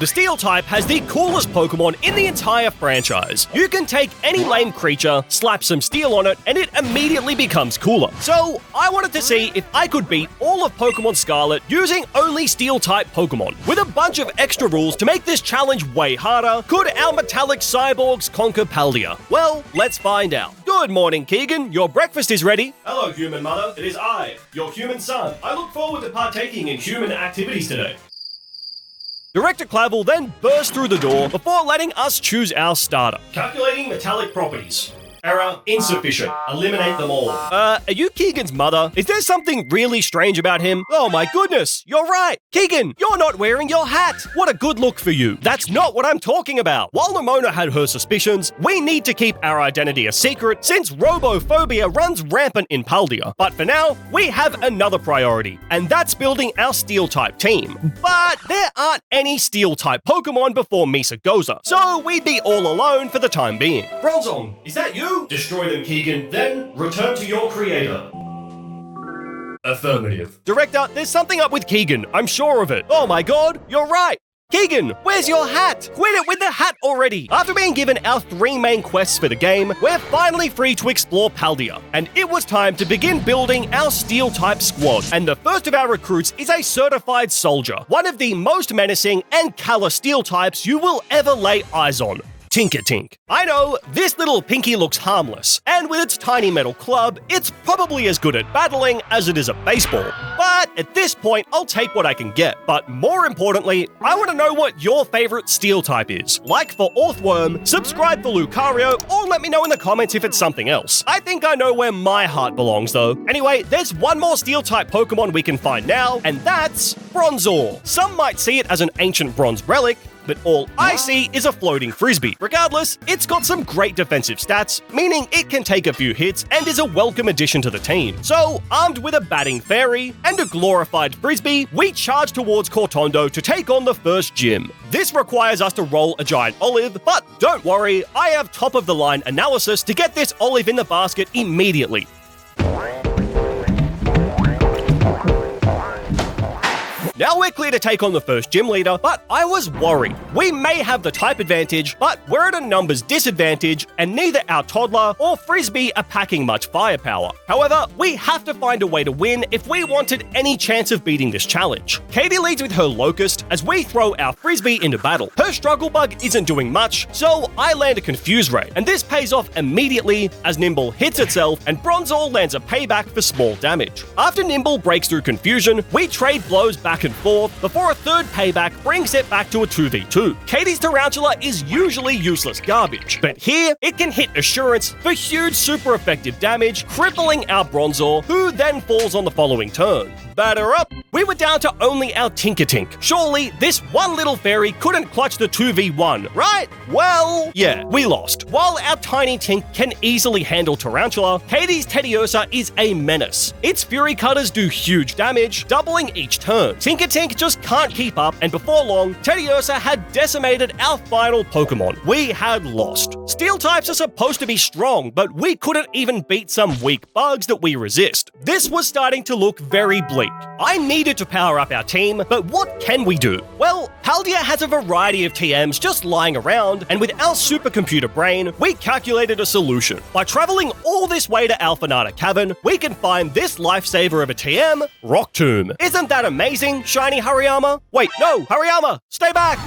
The Steel type has the coolest Pokémon in the entire franchise. You can take any lame creature, slap some Steel on it, and it immediately becomes cooler. So, I wanted to see if I could beat all of Pokémon Scarlet using only Steel type Pokémon. With a bunch of extra rules to make this challenge way harder, could our metallic cyborgs conquer Paldea? Well, let's find out. Good morning, Keegan. Your breakfast is ready. Hello, human mother. It is I, your human son. I look forward to partaking in human activities today. Director Clavel then burst through the door before letting us choose our starter. Calculating metallic properties. Error insufficient. Eliminate them all. Are you Keegan's mother? Is there something really strange about him? Oh my goodness, you're right. Keegan, you're not wearing your hat. What a good look for you. That's not what I'm talking about. While Nimona had her suspicions, we need to keep our identity a secret since robophobia runs rampant in Paldea. But for now, we have another priority, and that's building our Steel-type team. But there aren't any Steel-type Pokemon before Misagoza, so we'd be all alone for the time being. Bronzong, is that you? Destroy them, Keegan, then return to your creator. Affirmative. Director, there's something up with Keegan. I'm sure of it. Oh my god, you're right. Keegan, where's your hat? Quit it with the hat already! After being given our 3 main quests for the game, we're finally free to explore Paldea, and it was time to begin building our Steel-type squad. And the first of our recruits is a certified soldier, one of the most menacing and callous Steel types you will ever lay eyes on. Tink. I know, this little pinky looks harmless, and with its tiny metal club, it's probably as good at battling as it is at baseball. But at this point, I'll take what I can get. But more importantly, I want to know what your favorite Steel type is. Like for Orthworm, subscribe for Lucario, or let me know in the comments if it's something else. I think I know where my heart belongs though. Anyway, there's one more Steel type Pokemon we can find now, and that's Bronzor. Some might see it as an ancient bronze relic, but all I see is a floating frisbee. Regardless, it's got some great defensive stats, meaning it can take a few hits and is a welcome addition to the team. So, armed with a batting fairy and a glorified frisbee, we charge towards Cortondo to take on the first gym. This requires us to roll a giant olive, but don't worry, I have top-of-the-line analysis to get this olive in the basket immediately. Now we're clear to take on the first gym leader, but I was worried. We may have the type advantage, but we're at a numbers disadvantage, and neither our toddler or frisbee are packing much firepower. However, we have to find a way to win if we wanted any chance of beating this challenge. Katie leads with her Locust as we throw our frisbee into battle. Her Struggle Bug isn't doing much, so I land a Confuse Ray, and this pays off immediately as Nimble hits itself and Bronzor lands a payback for small damage. After Nimble breaks through confusion, we trade blows back and forth before a third payback brings it back to a 2v2. Katie's Tarantula is usually useless garbage, but here it can hit Assurance for huge super effective damage, crippling our Bronzor, who then falls on the following turn. Batter up! We were down to only our Tinkertink. Surely this one little fairy couldn't clutch the 2v1, right? Well, yeah, we lost. While our tiny Tink can easily handle Tarantula, Katie's Teddiursa is a menace. Its Fury Cutters do huge damage, doubling each turn. Tinkertink just can't keep up, and before long, Teddiursa had decimated our final Pokemon. We had lost. Steel types are supposed to be strong, but we couldn't even beat some weak bugs that we resist. This was starting to look very bleak. I needed to power up our team, but what can we do? Well, Paldea has a variety of TMs just lying around, and with our supercomputer brain, we calculated a solution. By traveling all this way to Alphanata Cavern, we can find this lifesaver of a TM, Rock Tomb. Isn't that amazing, Shiny Hariyama? Wait, no, Hariyama, stay back!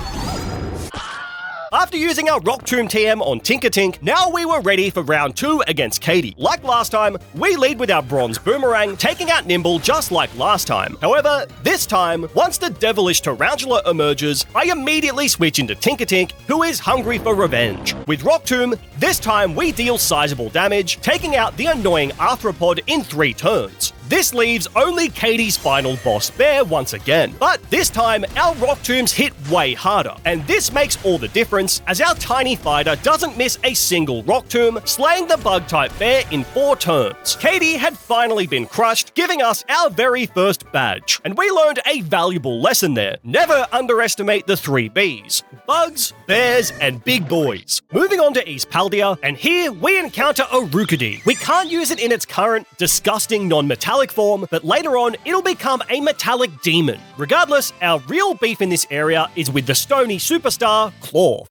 After using our Rock Tomb TM on Tinkertink, now we were ready for round 2 against Katie. Like last time, we lead with our Bronze Boomerang, taking out Nimble just like last time. However, this time, once the devilish Tarantula emerges, I immediately switch into Tinkertink, who is hungry for revenge. With Rock Tomb, this time we deal sizable damage, taking out the annoying Arthropod in 3 turns. This leaves only Katie's final boss bear once again, but this time our Rock Tombs hit way harder, and this makes all the difference as our tiny fighter doesn't miss a single Rock Tomb, slaying the Bug-type bear in 4 turns. Katie had finally been crushed, giving us our very first badge, and we learned a valuable lesson there. Never underestimate the 3 Bs: bugs, bears, and big boys. Moving on to East Paldea, and here we encounter a Rookidee. We can't use it in its current, disgusting non-metallic metallic form, but later on, it'll become a metallic demon. Regardless, our real beef in this area is with the stony superstar, Claw.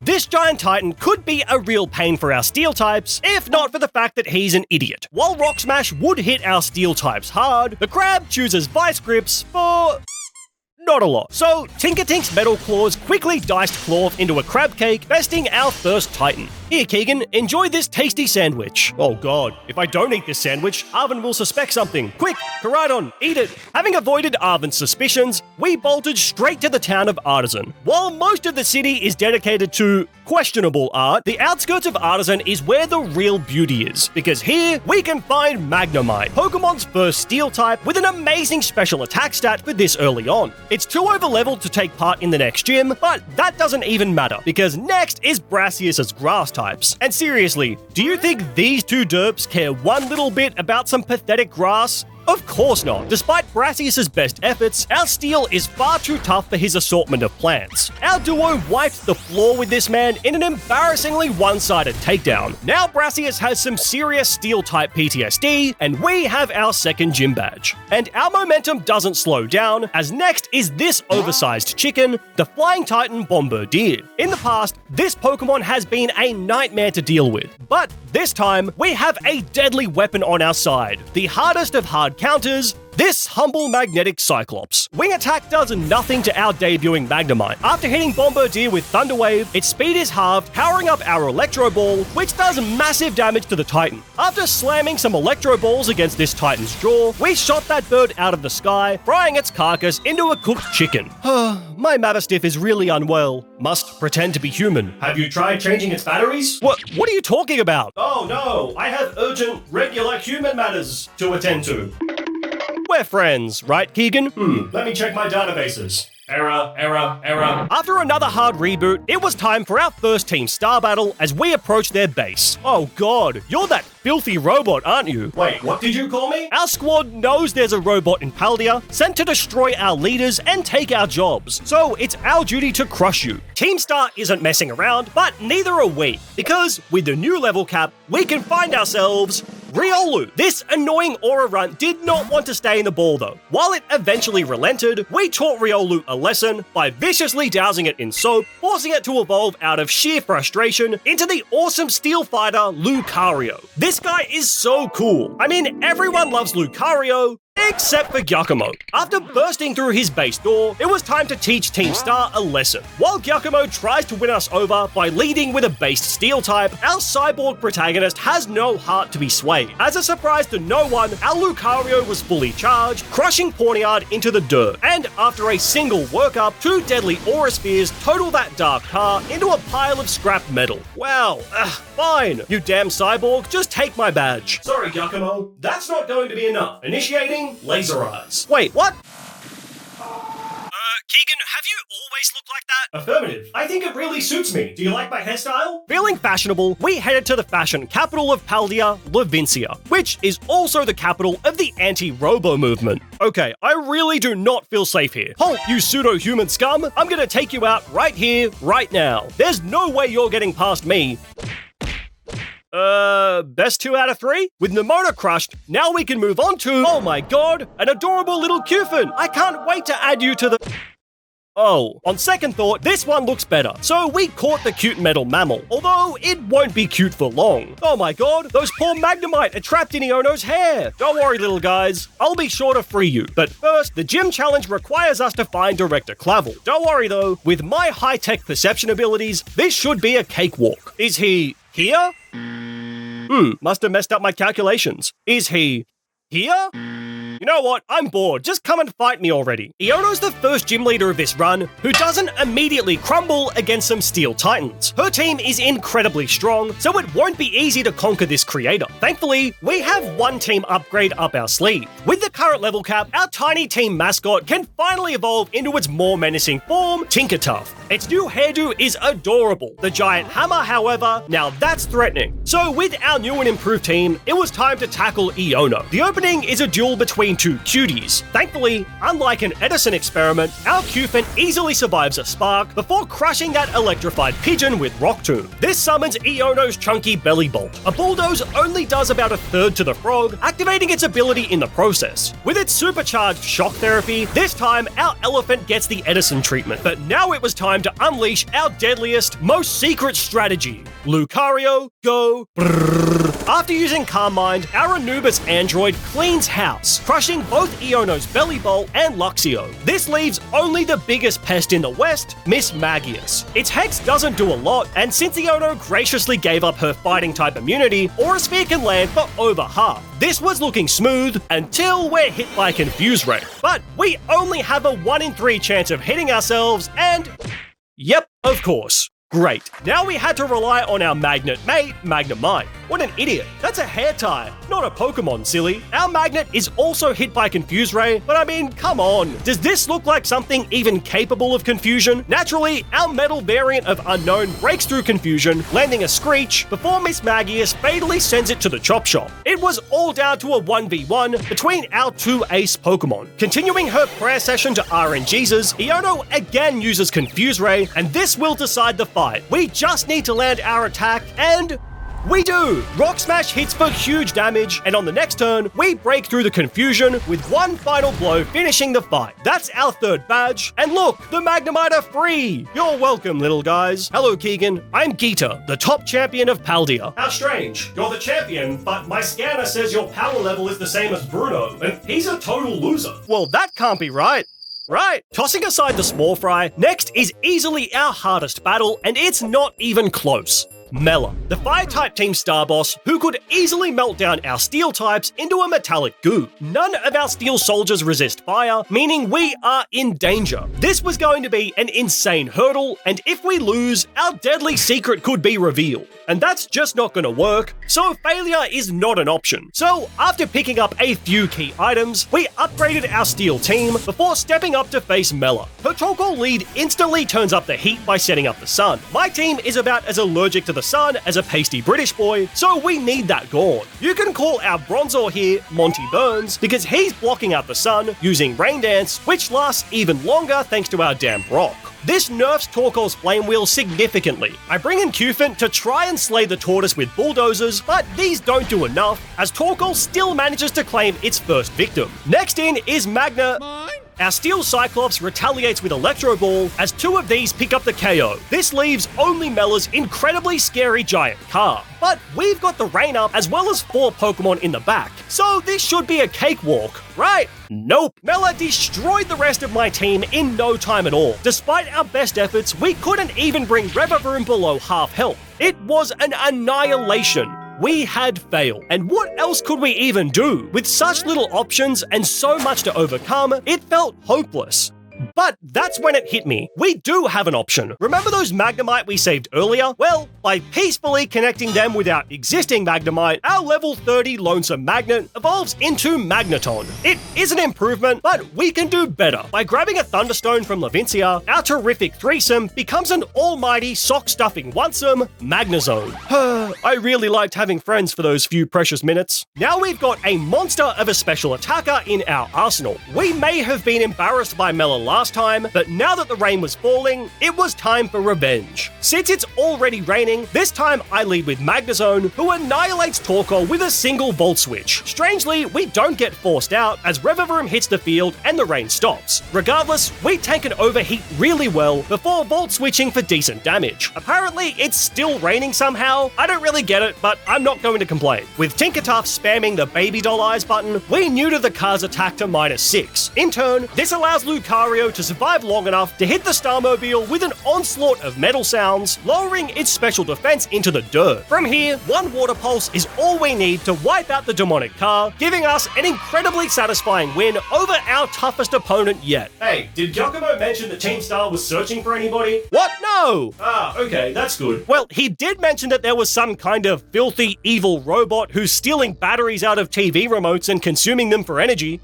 This giant titan could be a real pain for our steel types, if not for the fact that he's an idiot. While Rock Smash would hit our steel types hard, the crab chooses Vice Grips for not a lot. So, Tinkertink's metal claws quickly diced Claw into a crab cake, besting our first titan. Here, Keegan, enjoy this tasty sandwich. Oh god, if I don't eat this sandwich, Arvin will suspect something. Quick, Koraidon, eat it! Having avoided Arvin's suspicions, we bolted straight to the town of Artisan. While most of the city is dedicated to questionable art, the outskirts of Artisan is where the real beauty is, because here we can find Magnemite, Pokemon's first steel type with an amazing special attack stat for this early on. It's too overleveled to take part in the next gym, but that doesn't even matter, because next is Brassius's grass types. And seriously, do you think these two derps care one little bit about some pathetic grass? Of course not. Despite Brassius's best efforts, our steel is far too tough for his assortment of plants. Our duo wiped the floor with this man in an embarrassingly one-sided takedown. Now Brassius has some serious steel-type PTSD, and we have our second gym badge. And our momentum doesn't slow down, as next is this oversized chicken, the Flying Titan Bombardier. In the past, this Pokemon has been a nightmare to deal with, but this time, we have a deadly weapon on our side, the hardest of hard counters, this humble magnetic Cyclops. Wing attack does nothing to our debuting Magnemite. After hitting Bombardier with Thunder Wave, its speed is halved, powering up our Electro Ball, which does massive damage to the Titan. After slamming some Electro Balls against this Titan's jaw, we shot that bird out of the sky, frying its carcass into a cooked chicken. My Mavistiff is really unwell. Must pretend to be human. Have you tried changing its batteries? What are you talking about? Oh no, I have urgent, regular human matters to attend to. We're friends, right, Keegan? Let me check my databases. Error. After another hard reboot, it was time for our first Team Star battle as we approached their base. Oh god, you're that filthy robot, aren't you? Wait, what did you call me? Our squad knows there's a robot in Paldea, sent to destroy our leaders and take our jobs, so it's our duty to crush you. Team Star isn't messing around, but neither are we, because with the new level cap, we can find ourselves Riolu. This annoying Aura Runt did not want to stay in the ball though. While it eventually relented, we taught Riolu a lesson by viciously dousing it in soap, forcing it to evolve out of sheer frustration into the awesome steel fighter Lucario. This guy is so cool. I mean, everyone loves Lucario, except for Giacomo. After bursting through his base door, it was time to teach Team Star a lesson. While Giacomo tries to win us over by leading with a based steel type, our cyborg protagonist has no heart to be swayed. As a surprise to no one, our Lucario was fully charged, crushing Pawniard into the dirt. And after a single workup, two deadly Aura Spheres total that dark car into a pile of scrap metal. Well, fine. You damn cyborg, just take my badge. Sorry, Giacomo. That's not going to be enough. Initiating Laser Eyes. Wait, what? Keegan, have you always looked like that? Affirmative. I think it really suits me. Do you like my hairstyle? Feeling fashionable, we headed to the fashion capital of Paldea, Levincia, which is also the capital of the anti-robo movement. Okay, I really do not feel safe here. Halt, you pseudo-human scum! I'm gonna take you out right here, right now. There's no way you're getting past me. Best 2 out of 3? With Nemona crushed, now we can move on to, oh my god, an adorable little Cufin! I can't wait to add you to the... Oh, on second thought, this one looks better. So we caught the cute metal mammal, although it won't be cute for long. Oh my god, those poor Magnemite are trapped in Iono's hair. Don't worry, little guys. I'll be sure to free you. But first, the gym challenge requires us to find Director Clavel. Don't worry though, with my high-tech perception abilities, this should be a cakewalk. Is he here? Must have messed up my calculations. Is he here? You know what? I'm bored. Just come and fight me already. Iono's the first gym leader of this run who doesn't immediately crumble against some Steel Titans. Her team is incredibly strong, so it won't be easy to conquer this creator. Thankfully, we have one team upgrade up our sleeve. With the current level cap, our tiny team mascot can finally evolve into its more menacing form, Tinkertuff. Its new hairdo is adorable. The giant hammer, however, now that's threatening. So with our new and improved team, it was time to tackle Iono. The opening is a duel between between two cuties. Thankfully, unlike an Edison experiment, our Cufant easily survives a spark before crushing that electrified pigeon with Rock Tomb. This summons Iono's chunky belly bolt. A bulldoze only does about a third to the frog, activating its ability in the process. With its supercharged shock therapy, this time our elephant gets the Edison treatment. But now it was time to unleash our deadliest, most secret strategy. Lucario, go brrrr. After using Calm Mind, our Anubis android cleans house, crushing both Iono's belly bolt and Luxio. This leaves only the biggest pest in the West, Miss Magius. Its Hex doesn't do a lot, and since Iono graciously gave up her fighting type immunity, Aura Sphere can land for over half. This was looking smooth until we're hit by Confuse Ray. But we only have a 1 in 3 chance of hitting ourselves, and yep, of course. Great. Now we had to rely on our magnet mate, Magnemite. What an idiot. That's a hair tie, not a Pokemon, silly. Our magnet is also hit by Confuse Ray, but I mean, come on. Does this look like something even capable of confusion? Naturally, our metal variant of Unknown breaks through confusion, landing a Screech, before Miss Magius fatally sends it to the chop shop. It was all down to a 1v1 between our two ace Pokemon. Continuing her prayer session to RNGesus, Iono again uses Confuse Ray, and this will decide the fight. We just need to land our attack, and we do! Rock Smash hits for huge damage, and on the next turn, we break through the confusion with one final blow finishing the fight. That's our third badge, and look, the Magnemite are free! You're welcome, little guys. Hello, Keegan. I'm Geeta, the top champion of Paldea. How strange. You're the champion, but my scanner says your power level is the same as Bruno, and he's a total loser. Well, that can't be right. Right, tossing aside the small fry, next is easily our hardest battle, and it's not even close. Mela, the Fire-type Team Star Boss who could easily melt down our Steel types into a metallic goo. None of our Steel soldiers resist fire, meaning we are in danger. This was going to be an insane hurdle, and if we lose, our deadly secret could be revealed. And that's just not gonna work, so failure is not an option. So after picking up a few key items, we upgraded our Steel team before stepping up to face Mela. Her Torkoal lead instantly turns up the heat by setting up the sun. My team is about as allergic to the sun as a pasty British boy, so we need that gone. You can call our Bronzor here Monty Burns, because he's blocking out the sun using Rain Dance, which lasts even longer thanks to our damp rock. This nerfs Torkoal's Flame Wheel significantly. I bring in Cufant to try and slay the tortoise with bulldozers, but these don't do enough, as Torkoal still manages to claim its first victim. Next in is Magna. Our Steel Cyclops retaliates with Electro Ball, as 2 of these pick up the KO. This leaves only Mela's incredibly scary giant car. But we've got the Rain Up as well as 4 Pokemon in the back, so this should be a cakewalk, right? Nope. Mela destroyed the rest of my team in no time at all. Despite our best efforts, we couldn't even bring Revavroom below half health. It was an annihilation. We had failed. And what else could we even do? With such little options and so much to overcome, it felt hopeless. But that's when it hit me. We do have an option. Remember those Magnemite we saved earlier? Well, by peacefully connecting them with our existing Magnemite, our level 30 Lonesome Magnet evolves into Magneton. It is an improvement, but we can do better. By grabbing a Thunderstone from Levincia, our terrific threesome becomes an almighty sock-stuffing onesome Magnezone. I really liked having friends for those few precious minutes. Now we've got a monster of a special attacker in our arsenal. We may have been embarrassed by Mela last time, but now that the rain was falling, it was time for revenge. Since it's already raining, this time I lead with Magnezone, who annihilates Torkoal with a single Volt Switch. Strangely, we don't get forced out as Revavroom hits the field and the rain stops. Regardless, we tank an overheat really well before Volt Switching for decent damage. Apparently, it's still raining somehow. I don't really get it, but I'm not going to complain. With Tinkertuff spamming the baby doll eyes button, we neuter the car's attack to -6. In turn, this allows Lucario to survive long enough to hit the Starmobile with an onslaught of metal sounds, lowering its special defense into the dirt. From here, one Water Pulse is all we need to wipe out the demonic car, giving us an incredibly satisfying win over our toughest opponent yet. Hey, did Giacomo mention that Team Star was searching for anybody? What? No! Ah, okay, that's good. Well, he did mention that there was some kind of filthy, evil robot who's stealing batteries out of TV remotes and consuming them for energy.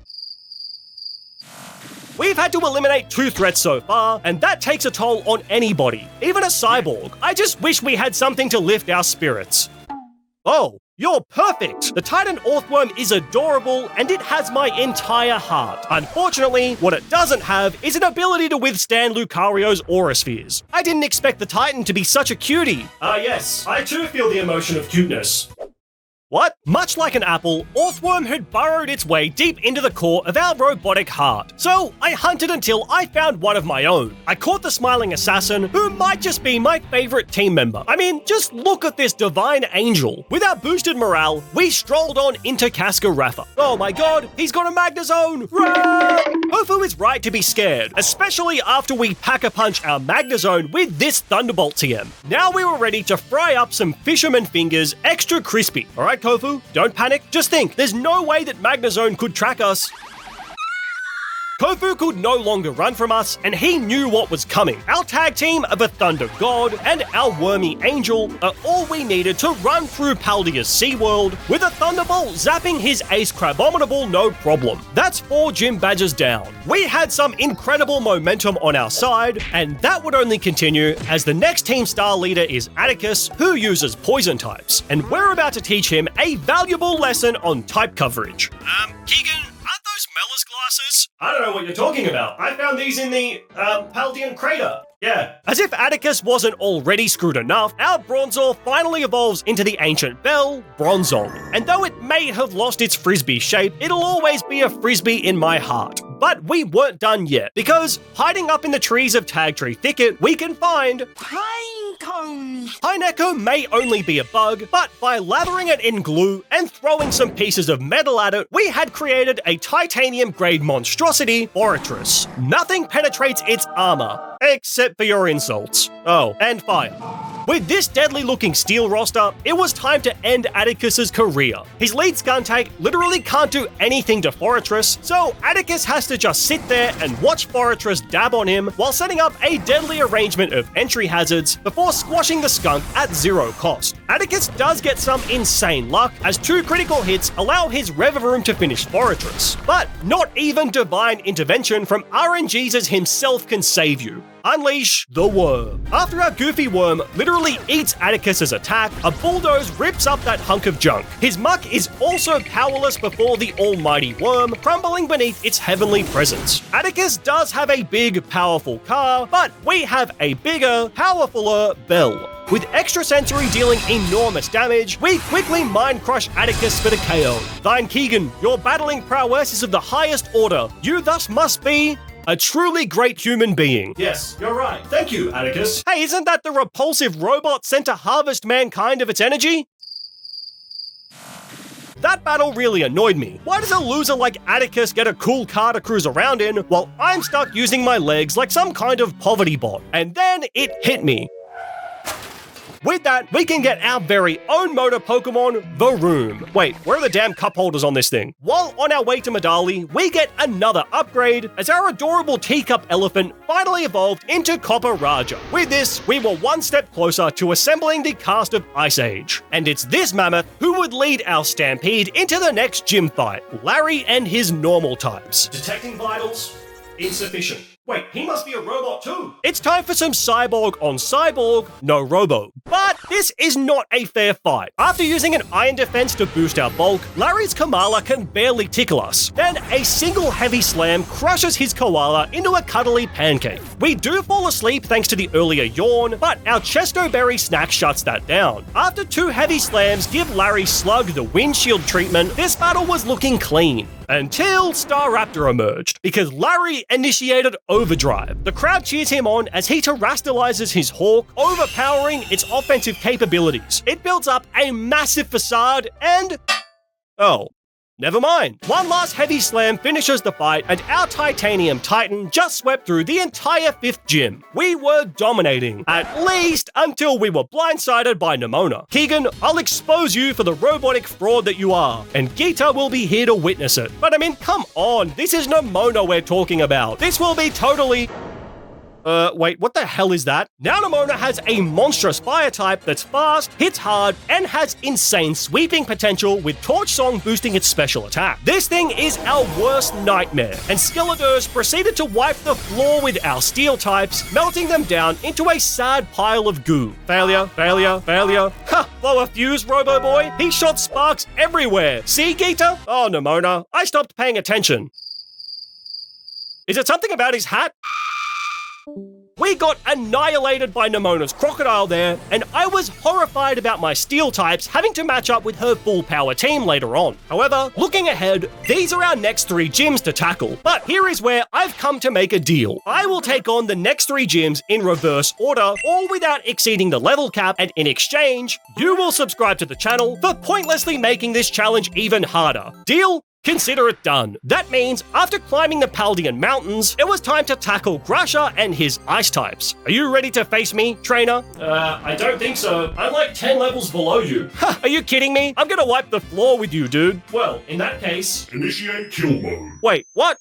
We've had to eliminate 2 threats so far, and that takes a toll on anybody, even a cyborg. I just wish we had something to lift our spirits. Oh, You're perfect! The Titan Orthworm is adorable, and it has my entire heart. Unfortunately, what it doesn't have is an ability to withstand Lucario's aura spheres. I didn't expect the Titan to be such a cutie. Yes, I too feel the emotion of cuteness. What? Much like an apple, Orthworm had burrowed its way deep into the core of our robotic heart. So I hunted until I found one of my own. I caught the smiling assassin, who might just be my favorite team member. I mean, just look at this divine angel. With our boosted morale, we strolled on into Cascarapha. Oh my god, he's got a Magnezone! Hofu is right to be scared, especially after we pack-a-punch our Magnezone with this Thunderbolt TM. Now we were ready to fry up some fisherman fingers extra crispy. Alright, Kofu, don't panic, just think, there's no way that Magnezone could track us. Kofu could no longer run from us, and he knew what was coming. Our tag team of a Thunder God and our Wormy Angel are all we needed to run through Paldea's SeaWorld, with a Thunderbolt zapping his Ace Crabominable no problem. That's 4 gym badges down. We had some incredible momentum on our side, and that would only continue as the next team star leader is Atticus, who uses poison types, and we're about to teach him a valuable lesson on type coverage. Keegan, aren't those Mellis glasses? I don't know what you're talking about. I found these in the, Paldean crater. Yeah. As if Atticus wasn't already screwed enough, our Bronzor finally evolves into the ancient bell, Bronzong. And though it may have lost its frisbee shape, it'll always be a frisbee in my heart. But we weren't done yet, because hiding up in the trees of Tagtree Thicket, we can find Pine cones! Pine Echo may only be a bug, but by lathering it in glue and throwing some pieces of metal at it, we had created a titanium-grade monstrosity, Boratris. Nothing penetrates its armor, except for your insults. Oh, and fire. With this deadly-looking steel roster, it was time to end Atticus's career. His lead Skuntank literally can't do anything to Boratris, so Atticus has to just sit there and watch Boratris dab on him while setting up a deadly arrangement of entry hazards before squashing the skunk at 0 cost. Atticus does get some insane luck, as 2 critical hits allow his Revavroom to finish Boratris. But not even divine intervention from RNGesus himself can save you. Unleash the worm. After our goofy worm literally eats Atticus's attack, a bulldoze rips up that hunk of junk. His muck is also powerless before the almighty worm, crumbling beneath its heavenly presence. Atticus does have a big, powerful car, but we have a bigger, powerfuler bell. With extrasensory dealing enormous damage, we quickly mind crush Atticus for the KO. Thine Keegan, your battling prowess is of the highest order. You thus must be a truly great human being. Yes, you're right. Thank you, Atticus. Hey, isn't that the repulsive robot sent to harvest mankind of its energy? That battle really annoyed me. Why does a loser like Atticus get a cool car to cruise around in while I'm stuck using my legs like some kind of poverty bot? And then it hit me. With that, we can get our very own motor Pokemon, Varoom. Wait, where are the damn cup holders on this thing? While on our way to Medali, we get another upgrade as our adorable teacup elephant finally evolved into Copper Raja. With this, we were one step closer to assembling the cast of Ice Age. And it's this mammoth who would lead our Stampede into the next gym fight, Larry and his normal types. Detecting vitals? Insufficient. Wait, he must be a robot too! It's time for some Cyborg on Cyborg, no Robo. But this is not a fair fight. After using an Iron Defense to boost our bulk, Larry's Kamala can barely tickle us. Then a single heavy slam crushes his koala into a cuddly pancake. We do fall asleep thanks to the earlier yawn, but our Chesto Berry snack shuts that down. After 2 heavy slams give Larry Slug the windshield treatment, this battle was looking clean. Until Staraptor emerged, because Larry initiated overdrive. The crowd cheers him on as he terrestrializes his hawk, overpowering its offensive capabilities. It builds up a massive facade and... oh. Never mind. One last heavy slam finishes the fight, and our Titanium Titan just swept through the entire 5th gym. We were dominating, at least until we were blindsided by Nemona. Keegan, I'll expose you for the robotic fraud that you are, and Gita will be here to witness it. But I mean, come on, this is Nemona we're talking about. This will be totally... Wait, what the hell is that? Now Nemona has a monstrous fire type that's fast, hits hard, and has insane sweeping potential with Torch Song boosting its special attack. This thing is our worst nightmare, and Skeletor's proceeded to wipe the floor with our steel types, melting them down into a sad pile of goo. Failure, failure, failure. Ha! Blow a fuse, Robo Boy. He shot sparks everywhere. See, Geeta? Oh, Nemona, I stopped paying attention. Is it something about his hat? We got annihilated by Nemona's crocodile there, and I was horrified about my steel types having to match up with her full power team later on. However, looking ahead, these are our next 3 gyms to tackle, but here is where I've come to make a deal. I will take on the next 3 gyms in reverse order, all without exceeding the level cap, and in exchange, you will subscribe to the channel for pointlessly making this challenge even harder. Deal? Consider it done. That means, after climbing the Paldean Mountains, it was time to tackle Grusha and his ice types. Are you ready to face me, trainer? I don't think so. I'm like 10 levels below you. Ha, are you kidding me? I'm gonna wipe the floor with you, dude. Well, in that case, initiate kill mode. Wait, what?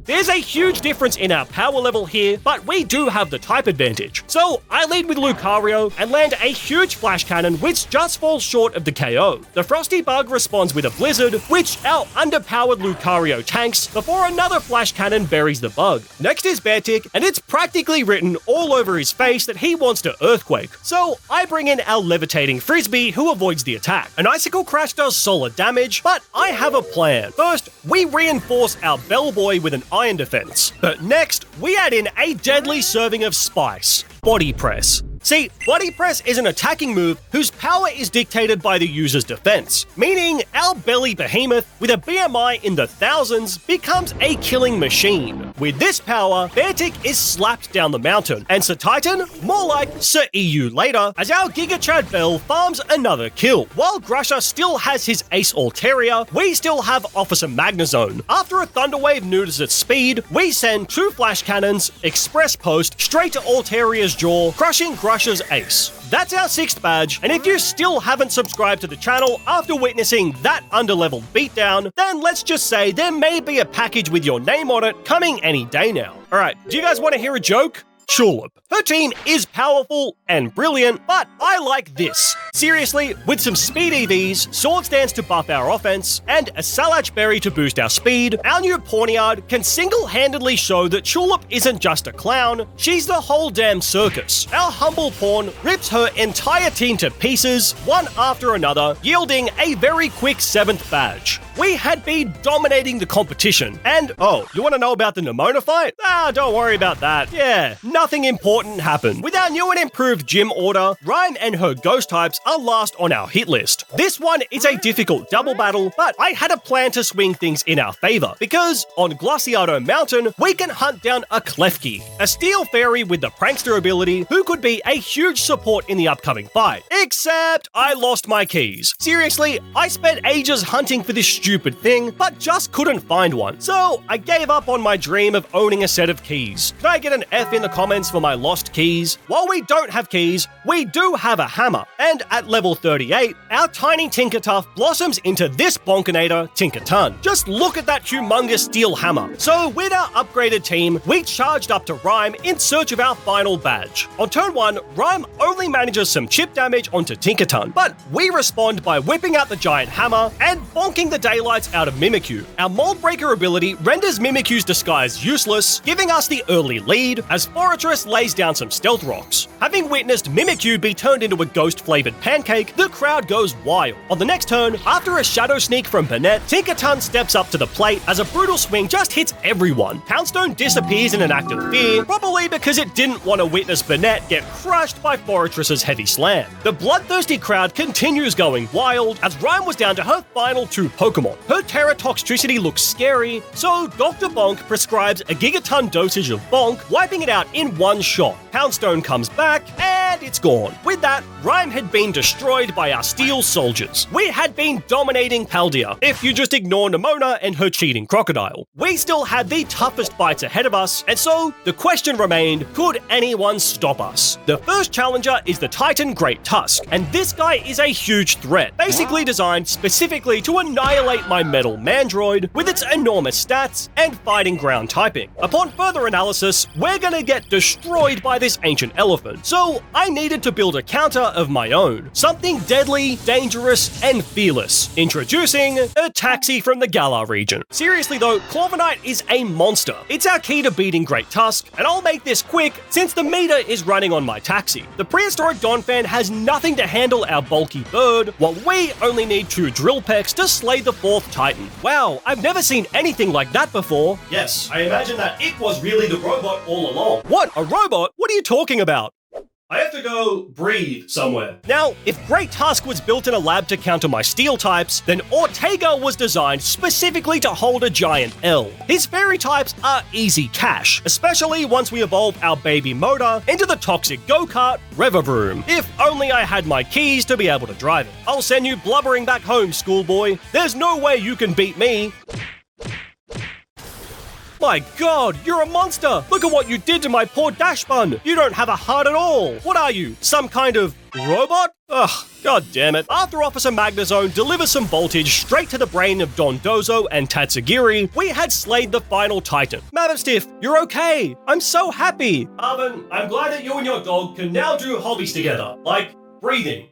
There's a huge difference in our power level here, but we do have the type advantage. So I lead with Lucario and land a huge flash cannon which just falls short of the KO. The Frosty Bug responds with a blizzard, which our underpowered Lucario tanks before another flash cannon buries the bug. Next is Beartic, and it's practically written all over his face that he wants to earthquake. So I bring in our levitating Frisbee who avoids the attack. An Icicle Crash does solid damage, but I have a plan. First, we reinforce our Bellboy with an iron defense. But next, we add in a deadly serving of spice, Body Press. See, Body Press is an attacking move whose power is dictated by the user's defense, meaning our belly behemoth with a BMI in the thousands becomes a killing machine. With this power, Beartic is slapped down the mountain, and Sir Titan, more like Sir EU later, as our Giga Chad Bell farms another kill. While Grusha still has his Ace Altaria, we still have Officer Magnezone. After a Thunderwave neuters its speed, we send 2 flash cannons, Express Post, straight to Altaria's jaw, crushing Grusha's ace. That's our 6th badge, and if you still haven't subscribed to the channel after witnessing that underleveled beatdown, then let's just say there may be a package with your name on it coming any day now. Alright, do you guys want to hear a joke? Tulip. Her team is powerful and brilliant, but I like this. Seriously, with some speed EVs, Sword Stance to buff our offense, and a Salach Berry to boost our speed, our new Pawniard can single-handedly show that Tulip isn't just a clown, she's the whole damn circus. Our humble pawn rips her entire team to pieces, one after another, yielding a very quick 7th badge. We had been dominating the competition, and oh, you want to know about the Nemona fight? Ah, don't worry about that. Yeah, nothing important happened. With our new and improved gym order, Rhyme and her ghost types are last on our hit list. This one is a difficult double battle, but I had a plan to swing things in our favor, because on Glaciado Mountain, we can hunt down a Klefki, a steel fairy with the prankster ability who could be a huge support in the upcoming fight. Except I lost my keys. Seriously, I spent ages hunting for this stupid thing, but just couldn't find one. So I gave up on my dream of owning a set of keys. Can I get an F in the comments for my lost keys? While we don't have keys, we do have a hammer, and at level 38, our tiny Tinkertuff blossoms into this Bonkinator Tinkerton. Just look at that humongous steel hammer. So with our upgraded team, we charged up to Rhyme in search of our final badge. On turn 1, Rhyme only manages some chip damage onto Tinkerton, but we respond by whipping out the giant hammer and bonking the daylights out of Mimikyu. Our Mold Breaker ability renders Mimikyu's disguise useless, giving us the early lead as Fortress lays down some stealth rocks. Having witnessed Mimikyu be turned into a ghost-flavored pancake, the crowd goes wild. On the next turn, after a shadow sneak from Burnett, Tinkerton steps up to the plate as a brutal swing just hits everyone. Poundstone disappears in an act of fear, probably because it didn't want to witness Burnett get crushed by Fortress's heavy slam. The bloodthirsty crowd continues going wild as Rhyme was down to her final 2 Pokémon. Her Terra Toxtricity looks scary, so Dr. Bonk prescribes a gigaton dosage of Bonk, wiping it out in one shot. Poundstone comes back, and but it's gone. With that, Rhyme had been destroyed by our steel soldiers. We had been dominating Paldea, if you just ignore Nimona and her cheating crocodile. We still had the toughest fights ahead of us, and so the question remained, could anyone stop us? The first challenger is the Titan Great Tusk, and this guy is a huge threat, basically designed specifically to annihilate my metal Mandroid with its enormous stats and fighting ground typing. Upon further analysis, we're gonna get destroyed by this ancient elephant, so I needed to build a counter of my own. Something deadly, dangerous, and fearless. Introducing a taxi from the Galar region. Seriously though, Corviknight is a monster. It's our key to beating Great Tusk, and I'll make this quick since the meter is running on my taxi. The prehistoric Donphan has nothing to handle our bulky bird, while we only need 2 drill pecks to slay the 4th Titan. Wow, I've never seen anything like that before. Yes, I imagine that it was really the robot all along. What, a robot? What are you talking about? I have to go breathe somewhere. Now, if Great Tusk was built in a lab to counter my steel types, then Ortega was designed specifically to hold a giant L. His fairy types are easy cash, especially once we evolve our baby motor into the toxic go-kart Revavroom. If only I had my keys to be able to drive it. I'll send you blubbering back home, schoolboy. There's no way you can beat me. My god, you're a monster! Look at what you did to my poor Dash Bun! You don't have a heart at all! What are you, some kind of robot? Ugh, god damn it. After Officer Magnezone delivers some voltage straight to the brain of Dondozo and Tatsugiri, we had slayed the final Titan. Mabstiff, you're okay! I'm so happy! Arvin, I'm glad that you and your dog can now do hobbies together, like breathing.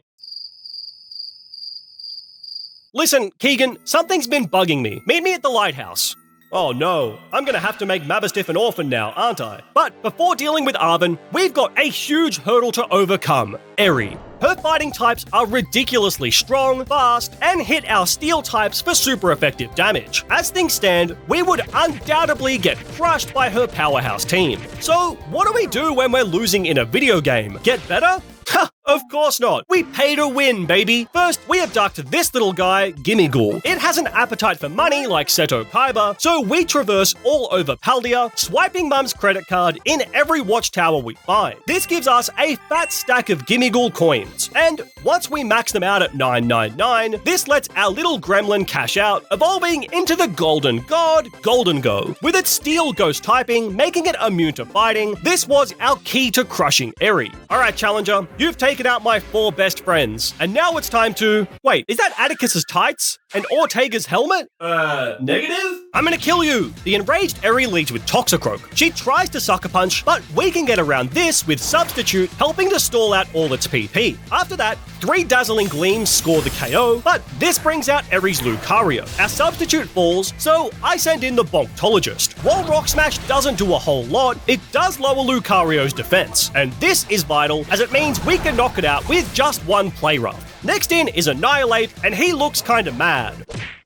Listen, Keegan, something's been bugging me. Meet me at the lighthouse. Oh no, I'm gonna have to make Mabstiff an orphan now, aren't I? But before dealing with Arvin, we've got a huge hurdle to overcome, Eri. Her fighting types are ridiculously strong, fast, and hit our steel types for super effective damage. As things stand, we would undoubtedly get crushed by her powerhouse team. So, what do we do when we're losing in a video game? Get better? Ha! Of course not. We pay to win, baby. First, we abduct this little guy, Gimmighoul. It has an appetite for money like Seto Kaiba, so we traverse all over Paldea, swiping Mum's credit card in every watchtower we find. This gives us a fat stack of Gimmighoul coins, and once we max them out at 999, this lets our little gremlin cash out, evolving into the Golden God, Golden Go. With its steel ghost typing, making it immune to fighting, this was our key to crushing Eri. Alright, Challenger, you've taken out my 4 best friends, and now it's time to... Wait, is that Atticus's tights? And Ortega's helmet? Negative? I'm gonna kill you! The enraged Eri leads with Toxicroak. She tries to sucker punch, but we can get around this with Substitute, helping to stall out all its PP. After that, 3 Dazzling Gleams score the KO, but this brings out Eri's Lucario. Our Substitute falls, so I send in the Bonktologist. While Rock Smash doesn't do a whole lot, it does lower Lucario's defense, and this is vital as it means we can knock it out with just 1 play rough. Next in is Annihilate, and he looks kinda mad.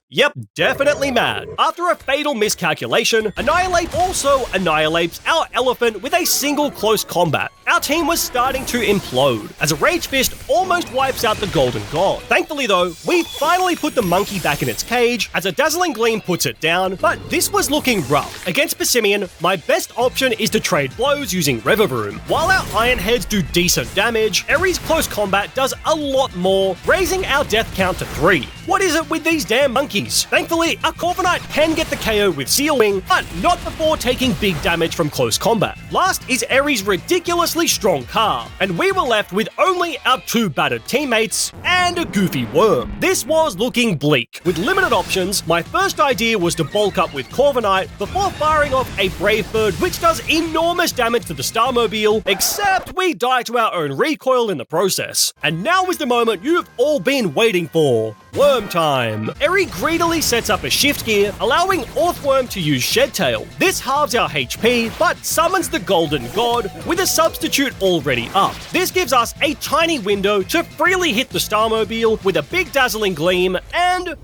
Yep, definitely mad. After a fatal miscalculation, Annihilate also annihilates our elephant with a single close combat. Our team was starting to implode, as a Rage Fist almost wipes out the Golden God. Thankfully though, we finally put the monkey back in its cage, as a Dazzling Gleam puts it down, but this was looking rough. Against Passimian, my best option is to trade blows using Revavroom. While our Iron Heads do decent damage, Eri's close combat does a lot more, raising our death count to 3. What is it with these damn monkeys? Thankfully, our Corviknight can get the KO with Seal Wing, but not before taking big damage from close combat. Last is Eri's ridiculously strong car, and we were left with only our 2 battered teammates and a goofy worm. This was looking bleak. With limited options, my first idea was to bulk up with Corviknight before firing off a Brave Bird, which does enormous damage to the Starmobile, except we die to our own recoil in the process. And now is the moment you've all been waiting for. Worm time! Eri greedily sets up a shift gear, allowing Orthworm to use Shed Tail. This halves our HP, but summons the Golden God with a substitute already up. This gives us a tiny window to freely hit the Starmobile with a big Dazzling Gleam, and...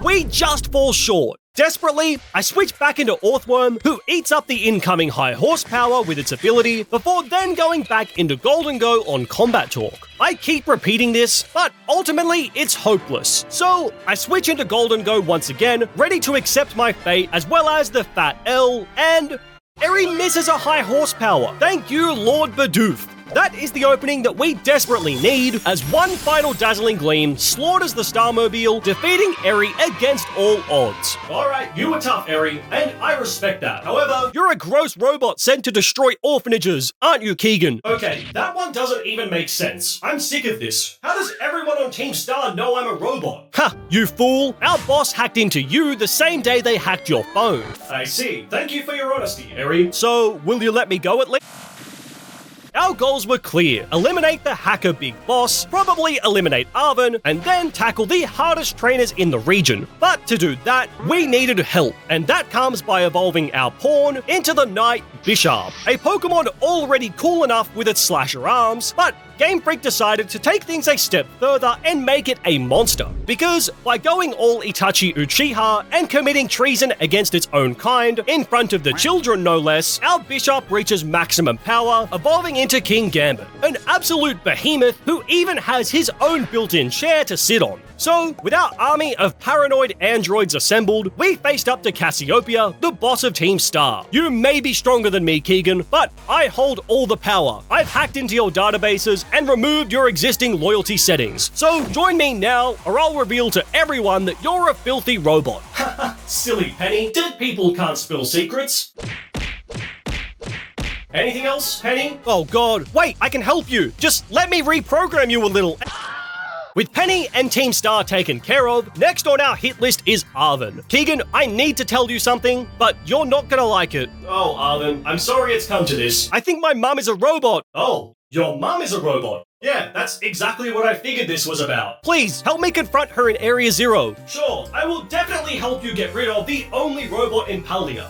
we just fall short. Desperately, I switch back into Orthworm, who eats up the incoming high horsepower with its ability, before then going back into Golden Go on Combat Talk. I keep repeating this, but ultimately it's hopeless. So, I switch into Golden Go once again, ready to accept my fate as well as the Fat L, and... Eri misses a high horsepower. Thank you, Lord Bidoof. that is the opening that we desperately need, as one final dazzling gleam slaughters the Starmobile, defeating Eri against all odds. Alright, you were tough, Eri, and I respect that. However, You're a gross robot sent to destroy orphanages, aren't you, Keegan? okay, that one doesn't even make sense. I'm sick of this. How does everyone on Team Star know I'm a robot? Ha, you fool! Our boss hacked into you the same day they hacked your phone. I see. Thank you for your honesty, Eri. So, will you let me go at least? Our goals were clear. Eliminate the hacker big boss, probably eliminate Arven, and then tackle the hardest trainers in the region. But to do that, we needed help, and that comes by evolving our pawn into the Knight Bishop, a Pokemon already cool enough with its slasher arms, but Game Freak decided to take things a step further and make it a monster, because by going all Itachi Uchiha and committing treason against its own kind, in front of the children no less, our Bishop reaches maximum power, evolving into King Gambit, an absolute behemoth who even has his own built-in chair to sit on. So, with our army of paranoid androids assembled, we faced up to Cassiopeia, the boss of Team Star. You may be stronger than me, Keegan, but I hold all the power. I've hacked into your databases and removed your existing loyalty settings. So join me now, or I'll reveal to everyone that you're a filthy robot. Silly Penny. Dead people can't spill secrets. Anything else, Penny? Oh god, wait, I can help you. Just let me reprogram you a little. With Penny and Team Star taken care of, next on our hit list is Arven. Keegan, I need to tell you something, but you're not gonna like it. Oh, Arven, I'm sorry it's come to this. I think my mum is a robot. Oh, your mum is a robot. Yeah, that's exactly what I figured this was about. Please, help me confront her in Area Zero. Sure, I will definitely help you get rid of the only robot in Paldea.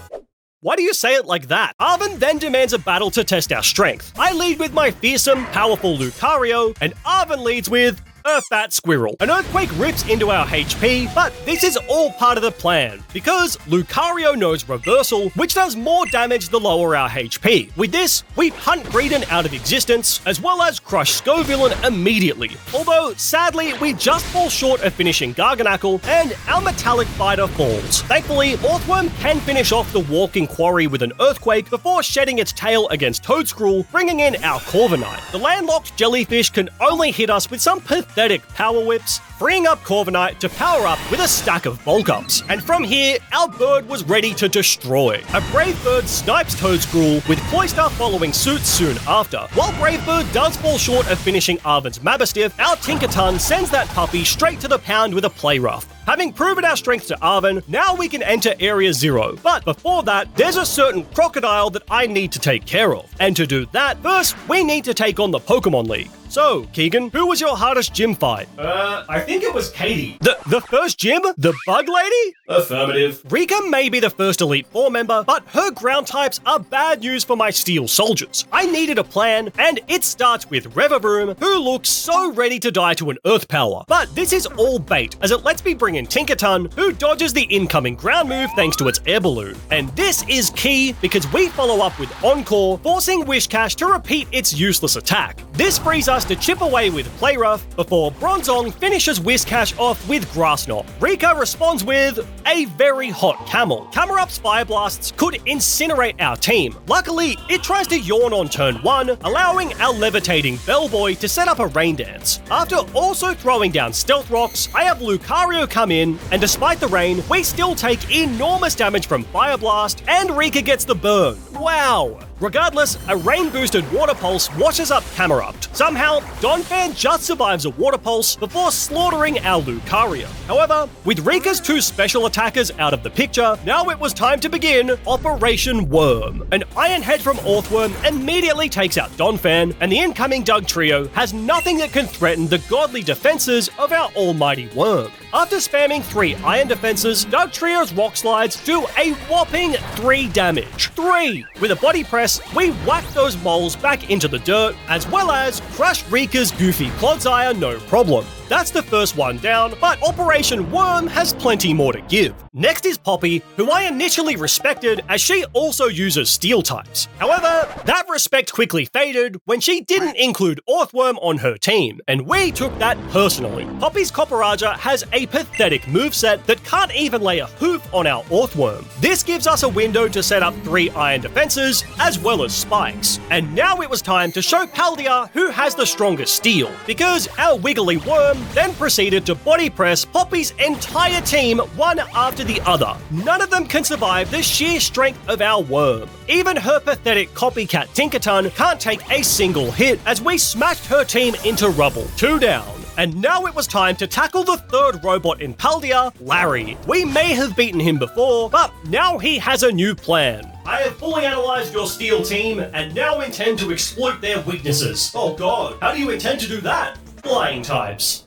Why do you say it like that? Arven then demands a battle to test our strength. I lead with my fearsome, powerful Lucario, and Arven leads with a fat squirrel. An earthquake rips into our HP, but this is all part of the plan, because Lucario knows reversal, which does more damage the lower our HP. With this, we punt Breeden out of existence, as well as crush Scovillain immediately. Although, sadly, we just fall short of finishing Garganacl, and our metallic fighter falls. Thankfully, Orthworm can finish off the walking quarry with an earthquake before shedding its tail against Toadscruel, bringing in our Corviknight. The landlocked jellyfish can only hit us with some pathetic power whips, freeing up Corviknight to power up with a stack of bulk ups. And from here, our bird was ready to destroy. A Brave Bird snipes Toadscruel, with Cloyster following suit soon after. While Brave Bird does fall short of finishing Arven's Mabastiff, our Tinkerton sends that puppy straight to the pound with a play rough. Having proven our strength to Arven, now we can enter Area Zero. But before that, there's a certain crocodile that I need to take care of. And to do that, first, we need to take on the Pokemon League. So, Keegan, who was your hardest gym fight? I think it was Katie. The first gym? The bug lady? Affirmative. Rika may be the first Elite Four member, but her ground types are bad news for my Steel soldiers. I needed a plan, and it starts with Revavroom, who looks so ready to die to an Earth Power. But this is all bait, as it lets me bring in Tinkerton, who dodges the incoming ground move thanks to its air balloon. And this is key, because we follow up with Encore, forcing Wishcash to repeat its useless attack. This frees us to chip away with Play Rough, before Bronzong finishes Wishcash off with Grass Knot. Rika responds with a very hot Camel. Camerup's Fire Blasts could incinerate our team. Luckily, it tries to yawn on turn 1, allowing our levitating Bellboy to set up a rain dance. After also throwing down Stealth Rocks, I have Lucario come in, and despite the rain, we still take enormous damage from Fire Blast, and Rika gets the burn. Wow! Regardless, a rain-boosted Water Pulse washes up Camerupt. Somehow, Donphan just survives a Water Pulse before slaughtering our Lucario. However, with Rika's two special attackers out of the picture, now it was time to begin Operation Worm. An Iron Head from Orthworm immediately takes out Donphan, and the incoming Doug Trio has nothing that can threaten the godly defenses of our almighty Worm. After spamming 3 Iron defenses, Doug Trio's Rock Slides do a whopping 3 damage. 3! With a Body Press, we whack those moles back into the dirt, as well as crush Rika's goofy Clodsire no problem. that's the first one down, but Operation Worm has plenty more to give. Next is Poppy, who I initially respected as she also uses steel types. However, that respect quickly faded when she didn't include Earthworm on her team, and we took that personally. Poppy's Copperaja has a pathetic moveset that can't even lay a hoof on our Earthworm. This gives us a window to set up 3 iron defenses, as well as spikes. And now it was time to show Paldea who has the strongest steel, because our Wiggly Worm then proceeded to body press Poppy's entire team one after the other. None of them can survive the sheer strength of our worm. Even her pathetic copycat Tinkerton can't take a single hit as we smashed her team into rubble. 2 down. And now it was time to tackle the third robot in Paldea, Larry. We may have beaten him before, but now he has a new plan. I have fully analyzed your steel team and now intend to exploit their weaknesses. Oh god, how do you intend to do that? Flying types.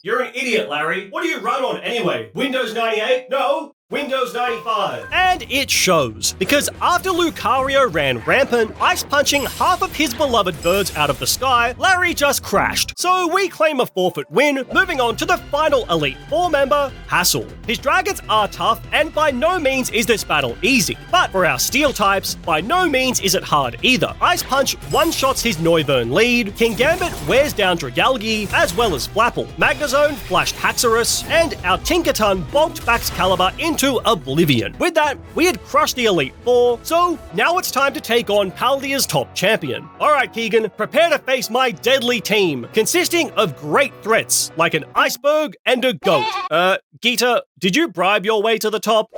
You're an idiot, Larry. What do you run on anyway? Windows 98? No, Windows 95. And it shows, because after Lucario ran rampant, ice punching half of his beloved birds out of the sky, Larry just crashed. So we claim a forfeit win, moving on to the final Elite Four member, Hassel. His dragons are tough, and by no means is this battle easy. But for our steel types, by no means is it hard either. Ice Punch one-shots his Noivern lead, King Gambit wears down Dragalge, as well as Flapple. Magnezone flashed Haxorus, and our Tinkerton bonked Baxcalibur into oblivion. With that, we had crushed the Elite Four, so now it's time to take on Paldea's top champion. Alright Keegan, prepare to face my deadly team, consisting of great threats, like an iceberg and a goat. Geeta, did you bribe your way to the top?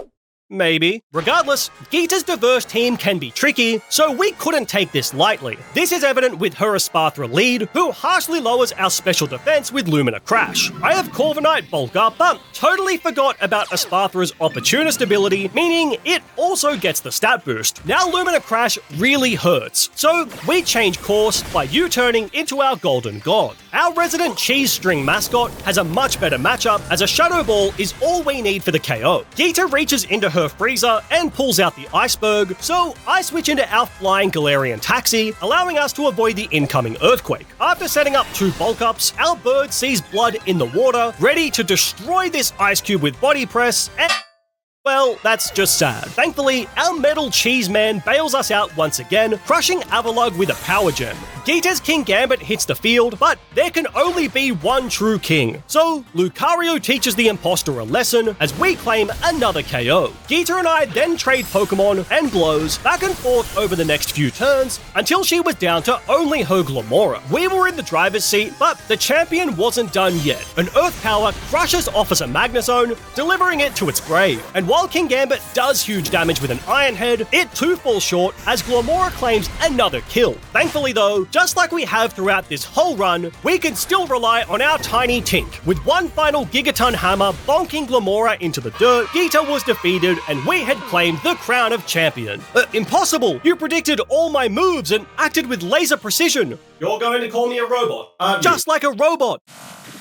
Maybe. Regardless, Geeta's diverse team can be tricky, so we couldn't take this lightly. This is evident with her Espathra lead, who harshly lowers our special defense with Lumina Crash. I have Corviknight bulk up, but totally forgot about Espathra's Opportunist ability, meaning it also gets the stat boost. Now Lumina Crash really hurts, so we change course by U-turning into our Golden God. Our resident cheese string mascot has a much better matchup, as a Shadow Ball is all we need for the KO. Geeta reaches into her freezer and pulls out the iceberg, so I switch into our flying Galarian taxi, allowing us to avoid the incoming earthquake. After setting up 2 bulk ups, our bird sees blood in the water, ready to destroy this ice cube with body press, and well, that's just sad. Thankfully, our metal cheese man bails us out once again, crushing Avalugg with a power gem. Geeta's King Gambit hits the field, but there can only be one true king. So, Lucario teaches the imposter a lesson as we claim another KO. Geeta and I then trade Pokemon and blows back and forth over the next few turns until she was down to only her Glamora. We were in the driver's seat, but the champion wasn't done yet. An Earth Power crushes Officer Magnezone, delivering it to its grave. And while King Gambit does huge damage with an Iron Head, it too falls short as Glamora claims another kill. Thankfully though, just like we have throughout this whole run, we can still rely on our tiny Tink. With one final Gigaton Hammer bonking Glamora into the dirt, Geeta was defeated and we had claimed the crown of champion. Impossible! You predicted all my moves and acted with laser precision. You're going to call me a robot, aren't you? Just like a robot.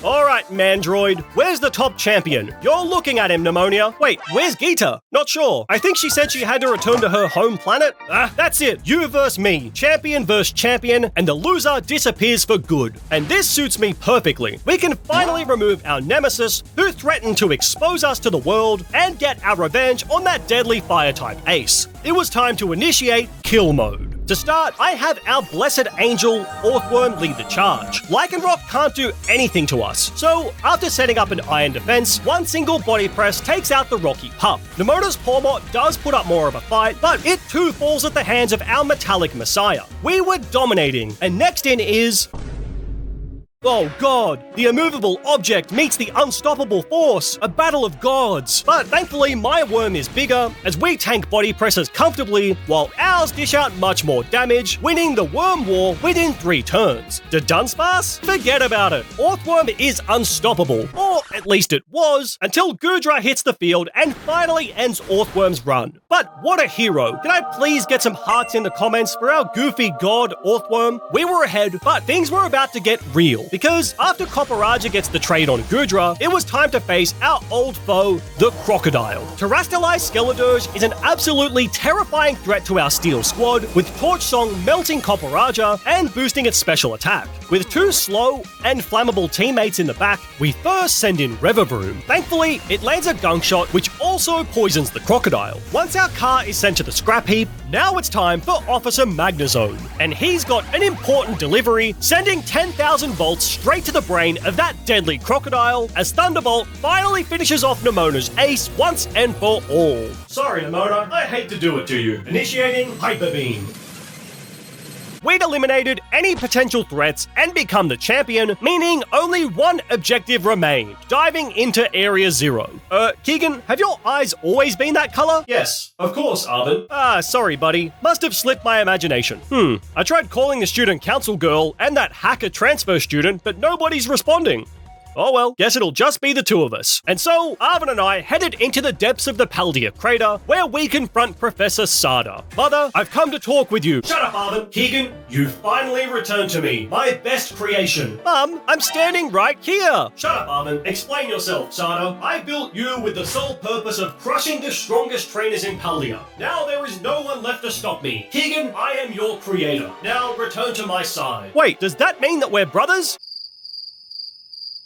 Alright, Mandroid, where's the top champion? You're looking at him, Pneumonia. Wait, where's Geeta? Not sure. I think she said she had to return to her home planet. That's it. You versus me. Champion versus champion, and the loser disappears for good. And this suits me perfectly. We can finally remove our nemesis, who threatened to expose us to the world, and get our revenge on that deadly fire-type ace. It was time to initiate kill mode. To start, I have our blessed angel, Earthworm, lead the charge. Lycanroc can't do anything to us, so after setting up an iron defense, one single body press takes out the rocky pup. Nemona's Pawmot does put up more of a fight, but it too falls at the hands of our metallic messiah. We were dominating, and next in is... oh god, the immovable object meets the unstoppable force, a battle of gods. But thankfully my worm is bigger, as we tank body presses comfortably, while ours dish out much more damage, winning the worm war within 3 turns. Did Dunsparce? Forget about it. Earthworm is unstoppable, or at least it was, until Goodra hits the field and finally ends Earthworm's run. But what a hero. Can I please get some hearts in the comments for our goofy god Earthworm? We were ahead, but things were about to get real. because after Copperaja gets the trade on Gudra, it was time to face our old foe, the Crocodile. Terastallized Skeledirge is an absolutely terrifying threat to our Steel squad, with Torch Song melting Copperaja and boosting its special attack. With two slow and flammable teammates in the back, we first send in Revavroom. Thankfully, it lands a gunk shot which also poisons the Crocodile. Once our car is sent to the scrap heap, now it's time for Officer Magnezone. And he's got an important delivery, sending 10,000 volts straight to the brain of that deadly Crocodile as Thunderbolt finally finishes off Nemona's ace once and for all. Sorry, Nemona, I hate to do it to you. Initiating Hyper Beam. We'd eliminated any potential threats and become the champion, meaning only one objective remained, diving into Area 0. Keegan, have your eyes always been that color? Yes, of course, Arvin. Sorry, buddy. Must have slipped my imagination. I tried calling the student council girl and that hacker transfer student, but nobody's responding. Oh well, guess it'll just be the two of us. And so, Arvin and I headed into the depths of the Paldea crater, where we confront Professor Sada. Mother, I've come to talk with you. Shut up, Arvin. Keegan, you finally returned to me, my best creation. Mum, I'm standing right here. Shut up, Arvin. Explain yourself, Sada. I built you with the sole purpose of crushing the strongest trainers in Paldea. Now there is no one left to stop me. Keegan, I am your creator. Now return to my side. Wait, does that mean that we're brothers?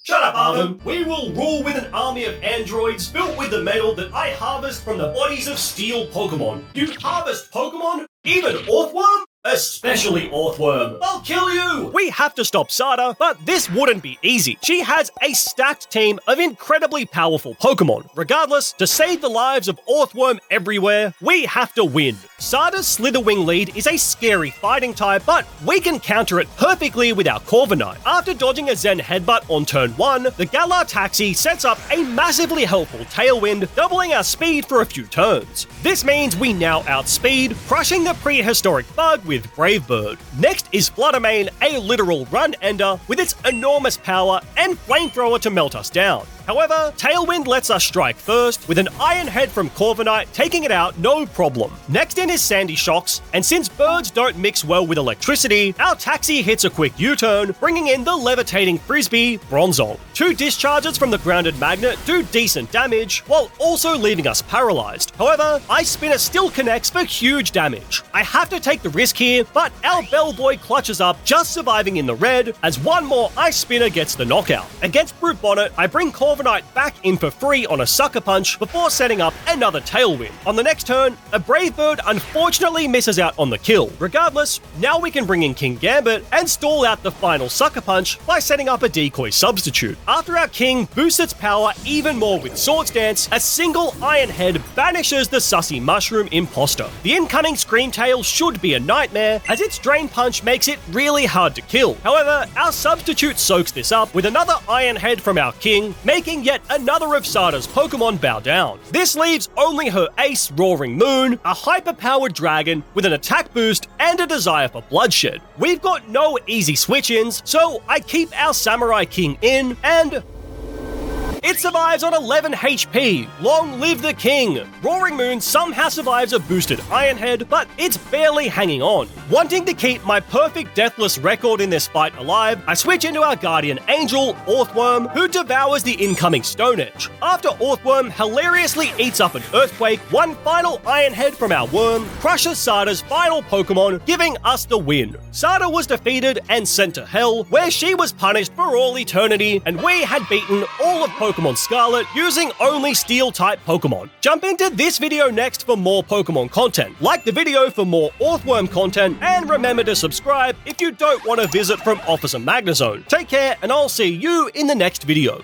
Shut up, Arvin. We will rule with an army of androids built with the metal that I harvest from the bodies of Steel Pokémon. You harvest Pokémon? Even Orthworm? Especially Orthworm. I'll kill you! We have to stop Sada, but this wouldn't be easy. She has a stacked team of incredibly powerful Pokémon. Regardless, to save the lives of Orthworm everywhere, we have to win. Sada's Slitherwing lead is a scary fighting type, but we can counter it perfectly with our Corviknight. After dodging a Zen Headbutt on turn 1, the Galar Taxi sets up a massively helpful Tailwind, doubling our speed for a few turns. This means we now outspeed, crushing the prehistoric bug with Brave Bird. Next is Fluttermane, a literal run-ender with its enormous power and flamethrower to melt us down. However, Tailwind lets us strike first, with an Iron Head from Corviknight taking it out no problem. Next in is Sandy Shocks, and since birds don't mix well with electricity, our taxi hits a quick U-turn, bringing in the levitating Frisbee, Bronzong. Two discharges from the grounded magnet do decent damage, while also leaving us paralyzed. However, Ice Spinner still connects for huge damage. I have to take the risk here, but our Bellboy clutches up, just surviving in the red, as one more Ice Spinner gets the knockout. Against Brute Bonnet, I bring Corviknight back in for free on a Sucker Punch before setting up another Tailwind. On the next turn, a Brave Bird unfortunately misses out on the kill. Regardless, now we can bring in King Gambit and stall out the final Sucker Punch by setting up a decoy substitute. After our King boosts its power even more with Swords Dance, a single Iron Head banishes the sussy Mushroom Imposter. The incoming Screamtail should be a nightmare, as its Drain Punch makes it really hard to kill. However, our substitute soaks this up with another Iron Head from our King, making yet another of Sada's Pokemon bow down. This leaves only her ace, Roaring Moon, a hyper-powered dragon with an attack boost and a desire for bloodshed. We've got no easy switch-ins, so I keep our Samurai King in, and it survives on 11 HP. Long live the king! Roaring Moon somehow survives a boosted Iron Head, but it's barely hanging on. Wanting to keep my perfect deathless record in this fight alive, I switch into our guardian angel, Orthworm, who devours the incoming Stone Edge. After Orthworm hilariously eats up an Earthquake, one final Iron Head from our worm crushes Sada's final Pokemon, giving us the win. Sada was defeated and sent to Hell, where she was punished for all eternity, and we had beaten all of Pokémon Scarlet using only Steel-type Pokémon. Jump into this video next for more Pokémon content. Like the video for more Orthworm content, and remember to subscribe if you don't want to visit from Officer Magnezone. Take care, and I'll see you in the next video.